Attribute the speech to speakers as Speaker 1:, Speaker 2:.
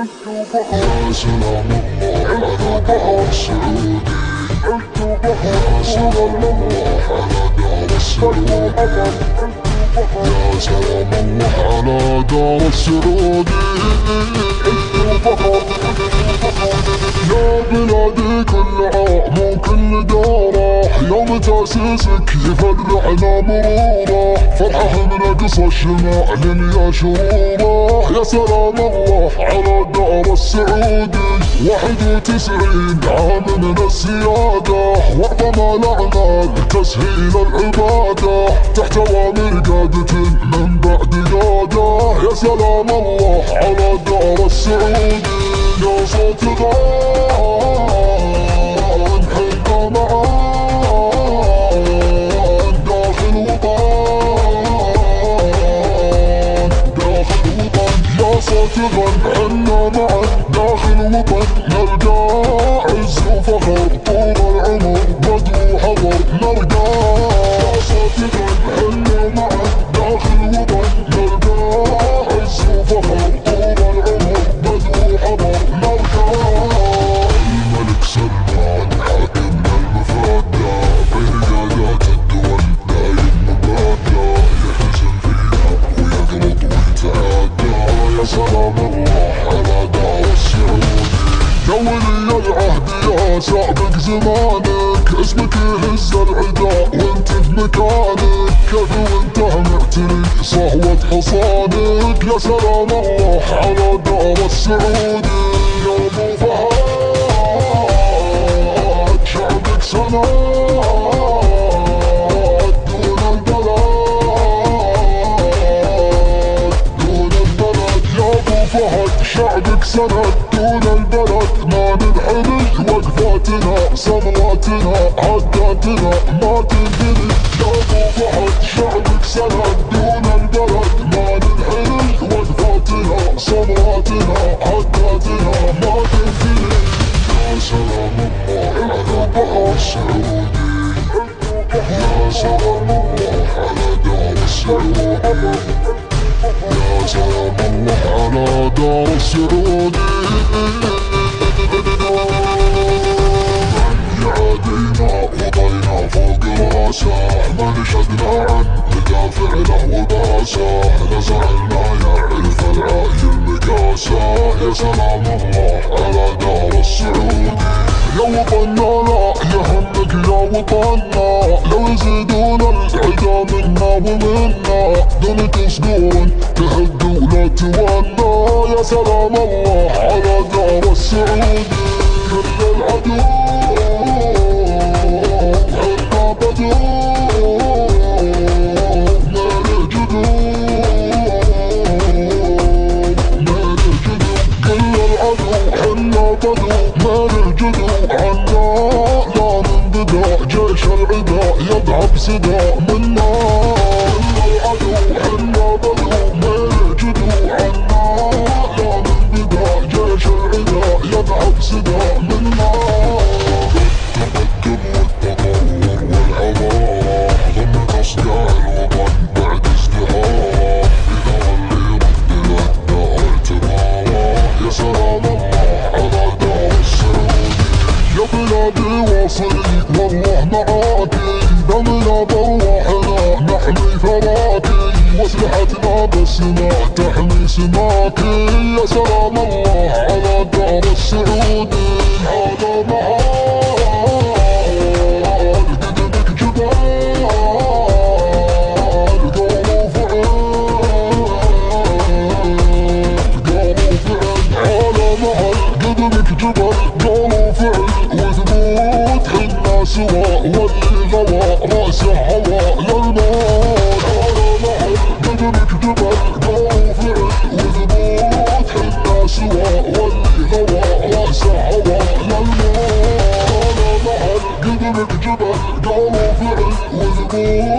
Speaker 1: يا سلام الله على دار السعودي، يا سلام الله على دار السعودي، يا سلام الله على دار السعودي. يا بلادي كل عام وكل داره، يوم تأسيسك يفرحنا مروره، فرحة من أقصى الشمال يا شروره. يا سلام الله على دار السعودي، 91 عام من السيادة، وأعظم الأعمال تسهيل العبادة، تحت أوامر قادة من بعد قادة. يا سلام الله على دار السعودي، يا صوت غان حنا معان داخل وطن، داخل وطن. يا صوت غان حنا معان داخل وطن، نلقى عز وفخر طول العمر بدو حضر نلقى. يا صوت غان حنا معان داخل وطن، نلقى عز وفخر طول العمر بدو حضر نلقى. الملك سلمان حاكمنا المفادى، بين قادات الدول دايم مبادى، يحزن فينا ويغلط ويتعادى. يا سلام الله على دار السعودي، يا ولي العهد يا سابق زمانك، اسمك يهز العدا وانت بمكانك، كيف وانت معتري صهوة حصانك. يا سلام الله على دار السعودي، يا ابو فهد شعبك سند دون البلد، دون البلد. يا ابو فهد شعبك سند دون البلد، ما ننحرج وقفاتنا صلواتنا عداتنا ما تنتهي. يا ابو فهد شعبك سند دون البلد، ما ننحرج وقفاتنا صلواتنا عداتنا ما تنتهي. يا سلام الله على دار السعودي، يا سلام الله على دار السعودي، يا سلام الله على دار السعودي. من يعادينا وضينا فوق راسه، ما نشدنا عن ندافع له وباسه، نزعلنا يعرف العاي المقاسه. يا سلام الله على دار السعودي، يا وطننا لا يهمك يا وطننا، لو يزيدون العدا منا ومنا، دون تصدون تهد ولا تولى. يا سلام الله على دار السعودي، كل العدو حنا بدو ما له جدود، ما له جدود. كل العدو حنا بدو ما له جدود عنا، لا ننبدا جيش العدا يضعف سدا منا. كل العدو حنا بدو ما له جدود عنا، لا ننبدا جيش العدا يضعف سدا منا. التقدم والتطور والعظام ضمن أصداع الوطن بعد ازدهار، إذا اللي يرد للدار اعتباره. يا سلام الله على دار السعودي، يا بلادي واصلي والله معاكي، دمنا بارواحنا نحمي ثراكي، واسلحتنا بالسماء تحمي سماكي. يا سلام الله على دار السعودي، على معاد قدمك جبال قالوا فعل، قالوا فعل. على معاد قدمك جبل قالوا فعل وثبوت، حنا سوا واللي غوى راسه هوى للموت. على معاد قدمك جبل قالوا فعل وثبوت، حنا سوا واللي غوى راسه هوى للموت. على معاد قدمك جبل قالوا فعل وثبوت.